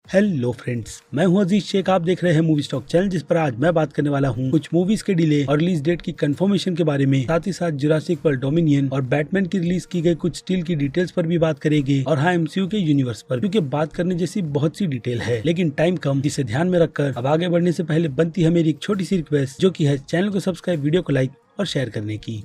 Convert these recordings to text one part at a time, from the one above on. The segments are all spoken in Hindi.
हेलो फ्रेंड्स, मैं हूं अजीज शेख। आप देख रहे हैं मूवी स्टॉक चैनल, जिस पर आज मैं बात करने वाला हूं कुछ मूवीज के डिले और रिलीज डेट की कंफर्मेशन के बारे में, साथ ही साथ जुरासिक वर्ल्ड डोमिनियन और बैटमैन की रिलीज की गई कुछ स्टील की डिटेल्स पर भी बात करेंगे और हाँ, एमसीयू के यूनिवर्स पर, क्योंकि बात करने जैसी बहुत सी डिटेल है लेकिन टाइम कम, जिसे ध्यान में रखकर अब आगे बढ़ने से पहले बनती है मेरी एक छोटी सी रिक्वेस्ट, जो की है चैनल को सब्सक्राइब, वीडियो को लाइक और शेयर करने की।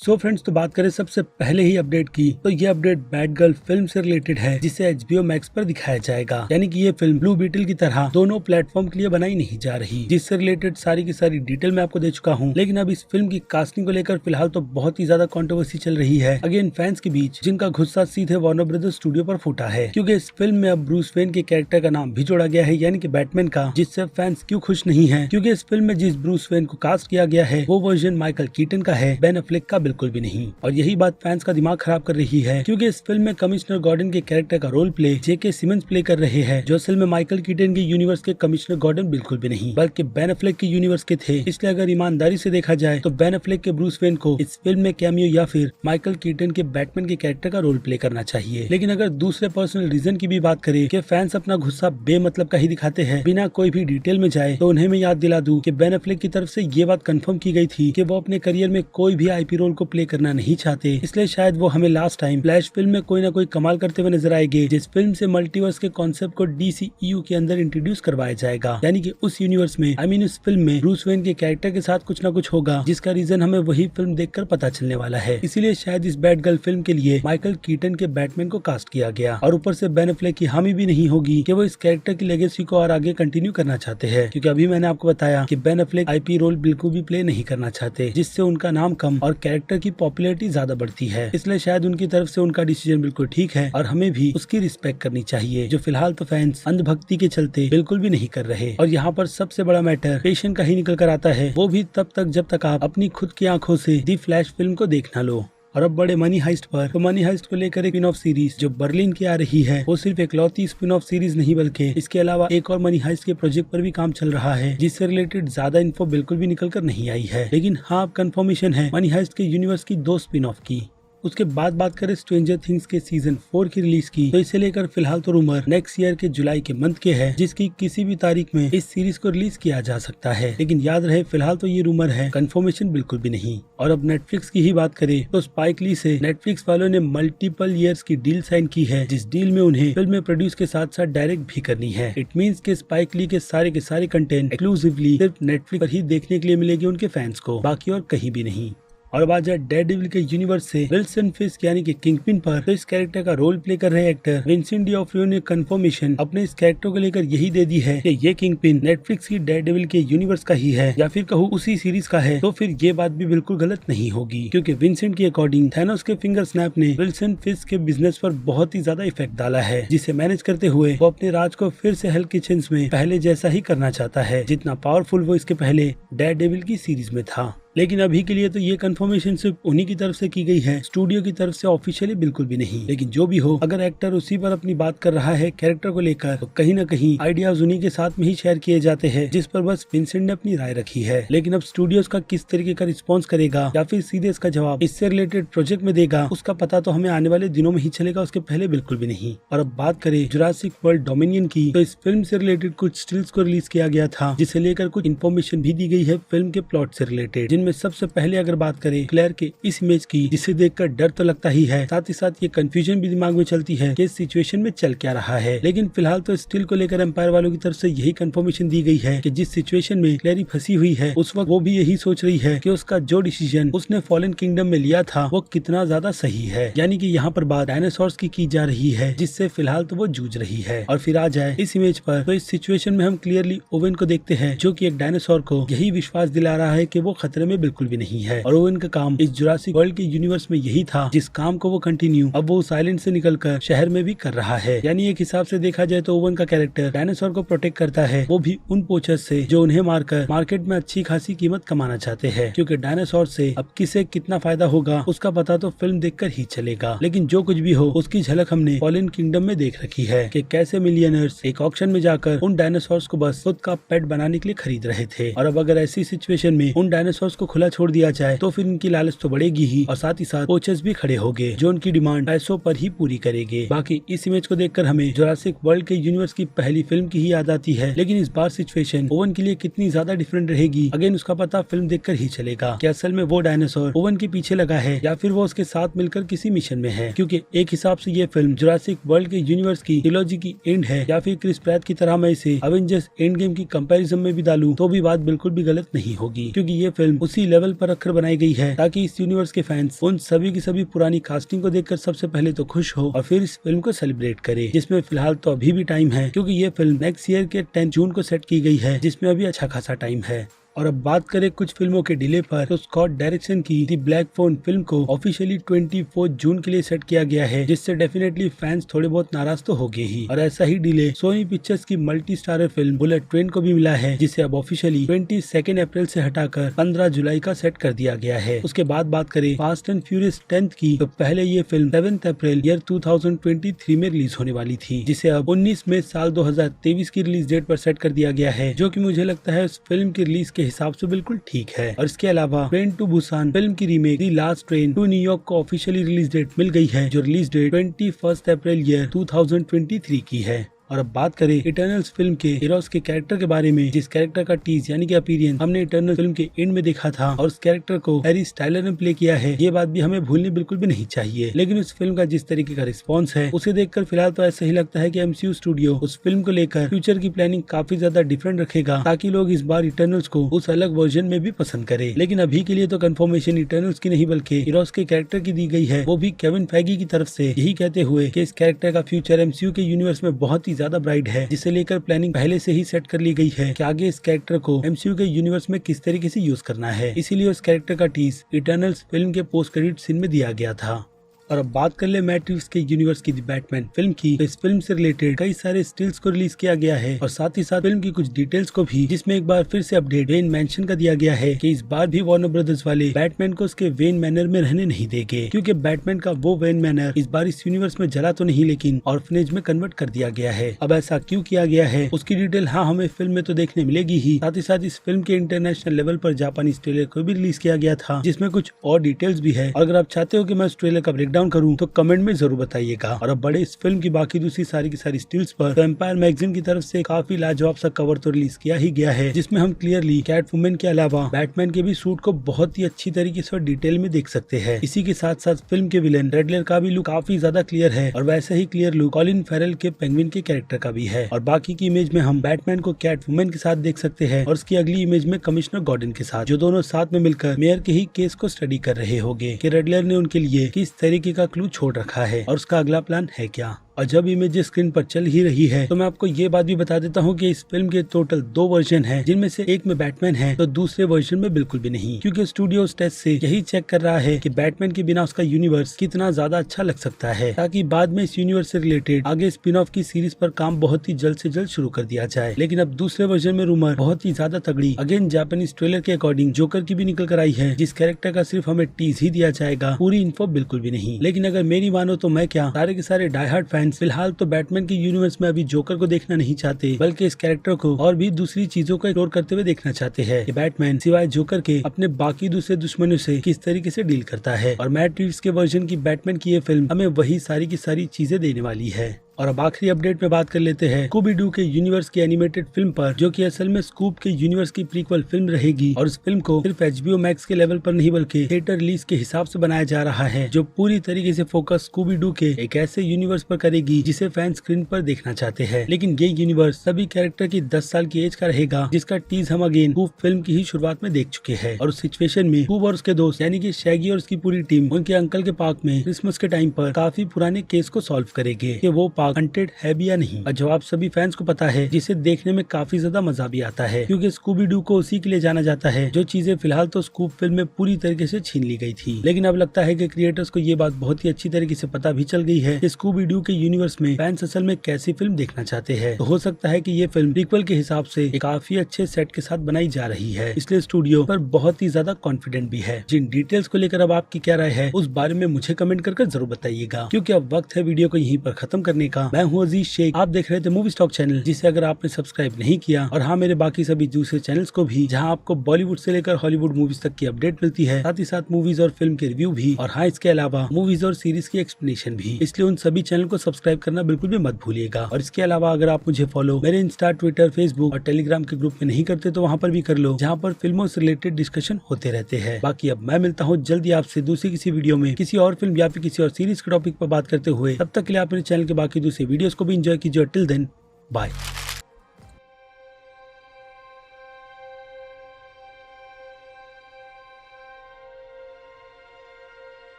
सो फ्रेंड्स, तो बात करें सबसे पहले ही अपडेट की, तो ये अपडेट बैटगर्ल फिल्म से रिलेटेड है, जिसे HBO मैक्स पर दिखाया जाएगा। यानी कि ये फिल्म ब्लू बीटल की तरह दोनों प्लेटफॉर्म के लिए बनाई नहीं जा रही, जिससे रिलेटेड सारी की सारी डिटेल मैं आपको दे चुका हूँ। लेकिन अब इस फिल्म की कास्टिंग को लेकर फिलहाल तो बहुत ही ज्यादा कंट्रोवर्सी चल रही है अगेन फैंस के बीच, जिनका गुस्सा सीधे वार्नर ब्रदर्स स्टूडियो पर फूटा है, क्योंकि इस फिल्म में अब ब्रूस वेन के कैरेक्टर का नाम भी जोड़ा गया है, यानी कि बैटमैन का, जिससे फैंस क्यों खुश नहीं है, क्योंकि इस फिल्म में जिस ब्रूस वेन को कास्ट किया गया है वो वर्जन माइकल कीटन का है, बेन एफ्लेक का बिल्कुल भी नहीं। और यही बात फैंस का दिमाग खराब कर रही है, क्योंकि इस फिल्म में कमिश्नर गॉर्डन के कैरेक्टर का रोल प्ले जेके सिमंस प्ले कर रहे हैं, जो असल में माइकल कीटन के यूनिवर्स के कमिश्नर गॉर्डन बिल्कुल भी नहीं, बल्कि बेन एफ्लेक के यूनिवर्स के थे। इसलिए अगर ईमानदारी से देखा जाए तो बेन एफ्लेक के ब्रूस वेन को इस फिल्म में कैमियो या फिर माइकल कीटन के बैटमैन के कैरेक्टर का रोल प्ले करना चाहिए। लेकिन अगर दूसरे पर्सनल रीजन की भी बात करें कि फैंस अपना गुस्सा बेमतलब का ही दिखाते हैं बिना कोई भी डिटेल में जाए, तो उन्हें मैं याद दिला दूं कि बेन एफ्लेक की तरफ से ये बात कंफर्म की गई थी कि वो अपने करियर में कोई भी आईपी रोल को प्ले करना नहीं चाहते, इसलिए शायद वो हमें लास्ट टाइम फ्लैश फिल्म में कोई ना कोई कमाल करते हुए नजर आएंगे, जिस फिल्म से मल्टीवर्स के कॉन्सेप्ट को DCEU के अंदर इंट्रोड्यूस करवाया जाएगा। यानी कि उस यूनिवर्स में उस फिल्म में ब्रूस वेन के कैरेक्टर के साथ कुछ ना कुछ होगा, जिसका रीजन हमें वही फिल्म देखकर पता चलने वाला है। इसीलिए शायद इस बैटगर्ल फिल्म के लिए माइकल कीटन के बैटमैन को कास्ट किया गया, और ऊपर से बेन एफ्लेक की हामी भी नहीं होगी कि वो इस कैरेक्टर की लेगेसी को और आगे कंटिन्यू करना चाहते हैं, क्योंकि अभी मैंने आपको बताया कि बेन एफ्लेक आईपी रोल बिल्कुल भी प्ले नहीं करना चाहते, जिससे उनका नाम कम और कैरेक्टर की पॉपुलैरिटी ज्यादा बढ़ती है। इसलिए शायद उनकी तरफ से उनका डिसीजन बिल्कुल ठीक है और हमें भी उसकी रिस्पेक्ट करनी चाहिए, जो फिलहाल तो फैंस अंधभक्ति के चलते बिल्कुल भी नहीं कर रहे। और यहाँ पर सबसे बड़ा मैटर पेशेंट का ही निकल कर आता है, वो भी तब तक जब तक आप अपनी खुद की आंखों से दी फ्लैश फिल्म को देख ना लो। और अब बड़े मनी हाइस्ट पर, तो मनी हाइस्ट को लेकर एक स्पिन ऑफ सीरीज जो बर्लिन की आ रही है, वो सिर्फ इकलौती स्पिन ऑफ सीरीज नहीं बल्कि इसके अलावा एक और मनी हाइस्ट के प्रोजेक्ट पर भी काम चल रहा है, जिससे रिलेटेड ज्यादा इन्फो बिल्कुल भी निकल कर नहीं आई है। लेकिन हाँ, अब कंफर्मेशन है मनी हाइस्ट के यूनिवर्स की 2 स्पिन ऑफ की। उसके बाद बात करें स्ट्रेंजर थिंग्स के सीजन 4 की रिलीज की, तो इसे लेकर फिलहाल तो रूमर नेक्स्ट ईयर के जुलाई के मंथ के है, जिसकी किसी भी तारीख में इस सीरीज को रिलीज किया जा सकता है। लेकिन याद रहे फिलहाल तो ये रूमर है, कंफर्मेशन बिल्कुल भी नहीं। और अब नेटफ्लिक्स की ही बात करें तो स्पाइक ली से नेटफ्लिक्स वालों ने मल्टीपल ईयर्स की डील साइन की है, जिस डील में उन्हें फिल्म में प्रोड्यूस के साथ साथ डायरेक्ट भी करनी है। इट मींस के स्पाइक ली के सारे कंटेंट एक्सक्लूसिवली सिर्फ नेटफ्लिक्स पर ही देखने के लिए मिलेगी उनके फैंस को, बाकी और कहीं भी नहीं। और अब आ जाए डेयरडेविल के यूनिवर्स से विल्सन फिस्क यानी कि किंगपिन पर, तो इस कैरेक्टर का रोल प्ले कर रहे एक्टर विंसेंट डॉनोफ्रियो ने कंफर्मेशन अपने इस कैरेक्टर को लेकर यही दे दी है कि ये किंगपिन नेटफ्लिक्स की डेयरडेविल के यूनिवर्स का ही है, या फिर कहूँ उसी सीरीज का है, तो फिर ये बात भी बिल्कुल गलत नहीं होगी, क्योंकि विंसेंट की अकॉर्डिंग थैनोस के फिंगर स्नैप ने विल्सन फिस्क के बिजनेस पर बहुत ही ज्यादा इफेक्ट डाला है, जिसे मैनेज करते हुए वो अपने राज को फिर से हेल किचन में पहले जैसा ही करना चाहता है, जितना पावरफुल वो इसके पहले डेयरडेविल की सीरीज में था। लेकिन अभी के लिए तो ये कंफर्मेशन सिर्फ उन्हीं की तरफ से की गई है, स्टूडियो की तरफ से ऑफिशियली बिल्कुल भी नहीं। लेकिन जो भी हो, अगर एक्टर उसी पर अपनी बात कर रहा है कैरेक्टर को लेकर, तो कहीं ना कहीं आइडियाज उन्हीं के साथ में ही शेयर किए जाते हैं, जिस पर बस विंसेंट ने अपनी राय रखी है। लेकिन अब स्टूडियोज का किस तरीके का रिस्पॉन्स करेगा या फिर सीधे इसका जवाब इससे रिलेटेड प्रोजेक्ट में देगा, उसका पता तो हमें आने वाले दिनों में ही चलेगा, उसके पहले बिल्कुल भी नहीं। और अब बात करें जुरासिक वर्ल्ड डोमिनियन की, तो इस फिल्म से रिलेटेड कुछ स्टिल्स को रिलीज किया गया था, जिसे लेकर कुछ इन्फॉर्मेशन भी दी गई है फिल्म के प्लॉट से रिलेटेड, जिनमें सबसे पहले अगर बात करें क्लेयर के इस इमेज की, जिसे देखकर डर तो लगता ही है, साथ ही साथ ये कंफ्यूजन भी दिमाग में चलती है कि इस सिचुएशन में चल क्या रहा है। लेकिन फिलहाल तो स्टिल को लेकर एम्पायर वालों की तरफ से यही कंफर्मेशन दी गई है कि जिस सिचुएशन में क्लेरी फंसी हुई है, उस वक्त वो भी यही सोच रही है कि उसका जो डिसीजन उसने फॉलन किंगडम में लिया था वो कितना ज्यादा सही है। यानी कि यहाँ पर बात डायनासोर्स की जा रही है, जिससे फिलहाल तो वो जूझ रही है। और फिर आ जाए इस इमेज पर, तो इस सिचुएशन में हम क्लियरली ओवेन को देखते हैं, जो कि एक डायनासोर को यही विश्वास दिला रहा है कि वो खतरे में बिल्कुल भी नहीं है। और ओवेन का काम इस जुरासिक वर्ल्ड के यूनिवर्स में यही था, जिस काम को वो कंटिन्यू अब वो साइलेंट से निकलकर शहर में भी कर रहा है। यानी एक हिसाब से देखा जाए तो ओवन का कैरेक्टर डायनासोर को प्रोटेक्ट करता है, वो भी उन पोचर्स से जो उन्हें मारकर मार्केट में अच्छी खासी कीमत कमाना चाहते हैं, क्योंकि डायनासोर से अब किसे कितना फायदा होगा उसका पता तो फिल्म देखकर ही चलेगा। लेकिन जो कुछ भी हो, उसकी झलक हमने फॉलन किंगडम में देख रखी है कि कैसे मिलियनर्स एक ऑक्शन में जाकर उन डायनासोर्स को बस खुद का पेट बनाने के लिए खरीद रहे थे। और अब अगर ऐसी सिचुएशन में उन डायनासोर्स को को खुला छोड़ दिया जाए तो फिर इनकी लालच तो बढ़ेगी ही और साथ ही साथ पोचर्स भी खड़े होंगे जो उनकी डिमांड पैसों पर ही पूरी करेंगे। बाकी इस इमेज को देखकर हमें जुरासिक वर्ल्ड के यूनिवर्स की पहली फिल्म की ही याद आती है, लेकिन इस बार सिचुएशन ओवन के लिए कितनी ज्यादा डिफरेंट रहेगी अगेन उसका पता फिल्म देखकर ही चलेगा। क्या असल में वो डायनासोर ओवन के पीछे लगा है या फिर वो उसके साथ मिलकर किसी मिशन में है, क्योंकि एक हिसाब से ये फिल्म जुरासिक वर्ल्ड के यूनिवर्स की ट्रिलॉजी की एंड है, या फिर क्रिस प्रैट की तरह मैं इसे अवेंजर्स एंड गेम की कंपैरिजन में भी डालूं तो भी बात बिल्कुल भी गलत नहीं होगी, क्योंकि ये फिल्म उसी लेवल पर रखकर बनाई गई है ताकि इस यूनिवर्स के फैंस उन सभी की सभी पुरानी कास्टिंग को देखकर सबसे पहले तो खुश हो और फिर इस फिल्म को सेलिब्रेट करे, जिसमें फिलहाल तो अभी भी टाइम है क्योंकि ये फिल्म नेक्स्ट ईयर के 10 जून को सेट की गई है, जिसमें अभी अच्छा खासा टाइम है। और अब बात करें कुछ फिल्मों के डिले पर, तो स्कॉट डायरेक्शन की दी ब्लैक फोन फिल्म को ऑफिशियली 24 जून के लिए सेट किया गया है, जिससे डेफिनेटली फैंस थोड़े बहुत नाराज तो हो गए ही। और ऐसा ही डिले सोनी पिक्चर्स की multi starrer film bullet train को भी मिला है, जिसे अब ऑफिशियली 22 अप्रैल से हटाकर 15 जुलाई का सेट कर दिया गया है। उसके बाद बात करें फास्ट एंड फ्यूरियस 10 की, तो पहले ये फिल्म 7 अप्रैल ईयर 2023 में रिलीज होने वाली थी, जिसे अब 19 मई साल 2023 की रिलीज डेट पर सेट कर दिया गया है, जो कि मुझे लगता है उस फिल्म की रिलीज के हिसाब से बिल्कुल ठीक है। और इसके अलावा ट्रेन टू बुसान फिल्म की remake the last train to New York को ऑफिशियली रिलीज डेट मिल गई है, जो रिलीज डेट 21 अप्रैल ईयर 2023 की है। और अब बात करें इटर्नल्स फिल्म के हीरोज के कैरेक्टर के बारे में, जिस कैरेक्टर का टीज यानी कि अपीयरेंस हमने इटर्नल फिल्म के एंड में देखा था और उस कैरेक्टर को हैरी स्टाइलर ने प्ले किया है, ये बात भी हमें भूलनी बिल्कुल भी नहीं चाहिए। लेकिन उस फिल्म का जिस तरीके का रिस्पॉन्स है उसे देखकर फिलहाल तो ऐसा ही लगता है कि एमसीयू स्टूडियो उस फिल्म को लेकर फ्यूचर की प्लानिंग काफी ज्यादा डिफरेंट रखेगा, ताकि लोग इस बार इटर्नल्स को उस अलग वर्जन में भी पसंद करे। लेकिन अभी के लिए तो कंफर्मेशन इटर्नल्स की नहीं बल्कि हीरोज के कैरेक्टर की दी गई है, वो भी केविन फैगी की तरफ से, यही कहते हुए कि इस कैरेक्टर का फ्यूचर एमसीयू के यूनिवर्स में बहुत ही ज्यादा ब्राइट है, जिसे लेकर प्लानिंग पहले से ही सेट कर ली गई है कि आगे इस कैरेक्टर को एमसीयू के यूनिवर्स में किस तरीके से यूज करना है। इसीलिए उस कैरेक्टर का टीज इटर्नल्स फिल्म के पोस्ट क्रेडिट सीन में दिया गया था। और अब बात कर ले मैट रिव्स के यूनिवर्स की दी बैटमैन फिल्म की, तो इस फिल्म से रिलेटेड कई सारे स्टिल्स को रिलीज किया गया है और साथ ही साथ फिल्म की कुछ डिटेल्स को भी, जिसमें एक बार फिर से अपडेट वेन मेंशन कर दिया गया है कि इस बार भी वार्नर ब्रदर्स वाले बैटमैन को उसके वेन मैनर में रहने नहीं देंगे, क्योंकि बैटमैन का वो वेन मैनर इस बार इस यूनिवर्स में जला तो नहीं लेकिन ऑर्फनेज में कन्वर्ट कर दिया गया है। अब ऐसा क्यों किया गया है उसकी डिटेल हमें फिल्म में तो देखने मिलेगी ही, साथ ही साथ इस फिल्म के इंटरनेशनल लेवल पर जापानीज ट्रेलर को भी रिलीज किया गया था, जिसमें कुछ और डिटेल्स भी है। और अगर आप चाहते हो कि मैं उस ट्रेलर का ब्रेकडाउन करूँ तो कमेंट में जरूर बताइएगा। और अब बड़े इस फिल्म की बाकी दूसरी सारी की सारी स्टिल्स पर तो एम्पायर मैगजीन की तरफ से काफी लाजवाब सा कवर तो रिलीज किया ही गया है, जिसमें हम क्लियरली कैट वुमेन के अलावा बैटमैन के भी सूट को बहुत ही अच्छी तरीके से और डिटेल में देख सकते हैं। इसी के साथ साथ फिल्म के विलेन रेडलर का भी लुक काफी ज्यादा क्लियर है और वैसे ही क्लियर लुक कॉलिन फेरल के पेंगुइन के कैरेक्टर का भी है। और बाकी की इमेज में हम बैटमैन को कैट वुमेन के साथ देख सकते हैं और उसकी अगली इमेज में कमिश्नर गॉर्डन के साथ, जो दोनों साथ में मिलकर मेयर के ही केस को स्टडी कर रहे होंगे कि रेडलर ने उनके लिए किस तरीके का क्लू छोड़ रखा है और उसका अगला प्लान है क्या। और जब इमेज स्क्रीन पर चल ही रही है तो मैं आपको ये बात भी बता देता हूँ कि इस फिल्म के टोटल 2 वर्जन हैं, जिनमें से एक में बैटमैन है तो दूसरे वर्जन में बिल्कुल भी नहीं, क्योंकि स्टूडियो टेस्ट से यही चेक कर रहा है कि बैटमैन के बिना उसका यूनिवर्स कितना ज्यादा अच्छा लग सकता है, ताकि बाद में इस यूनिवर्स से रिलेटेड आगे स्पिन ऑफ की सीरीज पर काम बहुत ही जल्द से जल्द शुरू कर दिया जाए। लेकिन अब दूसरे वर्जन में रूमर बहुत ही ज्यादा तगड़ी अगेन जापानीज ट्रेलर के अकॉर्डिंग जोकर की भी निकल कर आई है, जिस कैरेक्टर का सिर्फ हमें टीज ही दिया जाएगा, पूरी इन्फो बिल्कुल भी नहीं। लेकिन अगर मेरी मानो तो मैं क्या, सारे के सारे डाई हार्ड फैंस फिलहाल तो बैटमैन के यूनिवर्स में अभी जोकर को देखना नहीं चाहते, बल्कि इस कैरेक्टर को और भी दूसरी चीजों को एक्सप्लोर करते हुए देखना चाहते हैं कि बैटमैन सिवाय जोकर के अपने बाकी दूसरे दुश्मनों से किस तरीके से डील करता है। और मैट रिव्स के वर्जन की बैटमैन की ये फिल्म हमें वही सारी की सारी चीजें देने वाली है। और अब आखिरी अपडेट में बात कर लेते हैं स्कूबी डू के यूनिवर्स की एनिमेटेड फिल्म पर, जो कि असल में स्कूब के यूनिवर्स की प्रीक्वल फिल्म रहेगी। और इस फिल्म को सिर्फ HBO मैक्स के लेवल पर नहीं बल्कि थिएटर रिलीज के हिसाब से बनाया जा रहा है, जो पूरी तरीके से फोकस स्कूबी डू के एक ऐसे यूनिवर्स पर करेगी जिसे फैन स्क्रीन पर देखना चाहते हैं। लेकिन ये यूनिवर्स सभी कैरेक्टर की 10 साल की एज का रहेगा, जिसका टीज हम अगेन स्कूब फिल्म की ही शुरुआत में देख चुके हैं। और उस सिचुएशन में स्कूब और उसके दोस्त यानी कि शैगी और उसकी पूरी टीम उनके अंकल के पार्क में क्रिसमस के टाइम पर काफी पुराने केस को सॉल्व करेंगे कि वो पार्क हंटेड है या नहीं। और जवाब सभी फैंस को पता है, जिसे देखने में काफी ज्यादा मजा भी आता है, क्योंकि स्कूबी डू को उसी के लिए जाना जाता है जो चीजें फिलहाल तो स्कूब फिल्म में पूरी तरीके से छीन ली गई थी। लेकिन अब लगता है कि क्रिएटर्स को ये बात बहुत ही अच्छी तरीके से पता भी चल गई है कि स्कूबी डू के यूनिवर्स में फैंस असल में कैसी फिल्म देखना चाहते हैं। तो हो सकता है कि ये फिल्म प्रीक्वल के हिसाब से एक काफी अच्छे सेट के साथ बनाई जा रही है, इसलिए स्टूडियो पर बहुत ही ज्यादा कॉन्फिडेंट भी है। जिन डिटेल्स को लेकर अब आपकी क्या राय है उस बारे में मुझे कमेंट कर जरूर बताइएगा, क्योंकि अब वक्त है वीडियो को यहीं पर खत्म करने का। मैं हूँ अजीज शेख, आप देख रहे थे मूवी स्टॉक चैनल, जिसे अगर आपने सब्सक्राइब नहीं किया, और हाँ मेरे बाकी सभी दूसरे चैनल्स को भी, जहाँ आपको बॉलीवुड से लेकर हॉलीवुड मूवीज तक की अपडेट मिलती है, साथ ही साथ मूवीज और फिल्म के रिव्यू भी, और हाँ इसके अलावा मूवीज और सीरीज की एक्सप्लेनेशन भी। इसलिए उन सभी चैनल को सब्सक्राइब करना बिल्कुल भी मत भूलिएगा। और इसके अलावा अगर आप मुझे फॉलो मेरे इंस्टा, ट्विटर, फेसबुक और टेलीग्राम के ग्रुप में नहीं करते तो वहाँ पर भी कर लो, जहाँ पर फिल्मों से रिलेटेड डिस्कशन होते रहते हैं। बाकी अब मैं मिलता हूँ जल्दी आपसे दूसरी किसी वीडियो में किसी और फिल्म या फिर किसी और सीरीज के टॉपिक पर बात करते हुए। तब तक के लिए आप मेरे चैनल के बाकी दूसरे वीडियोस को भी एंजॉय कीजिए। Till then bye.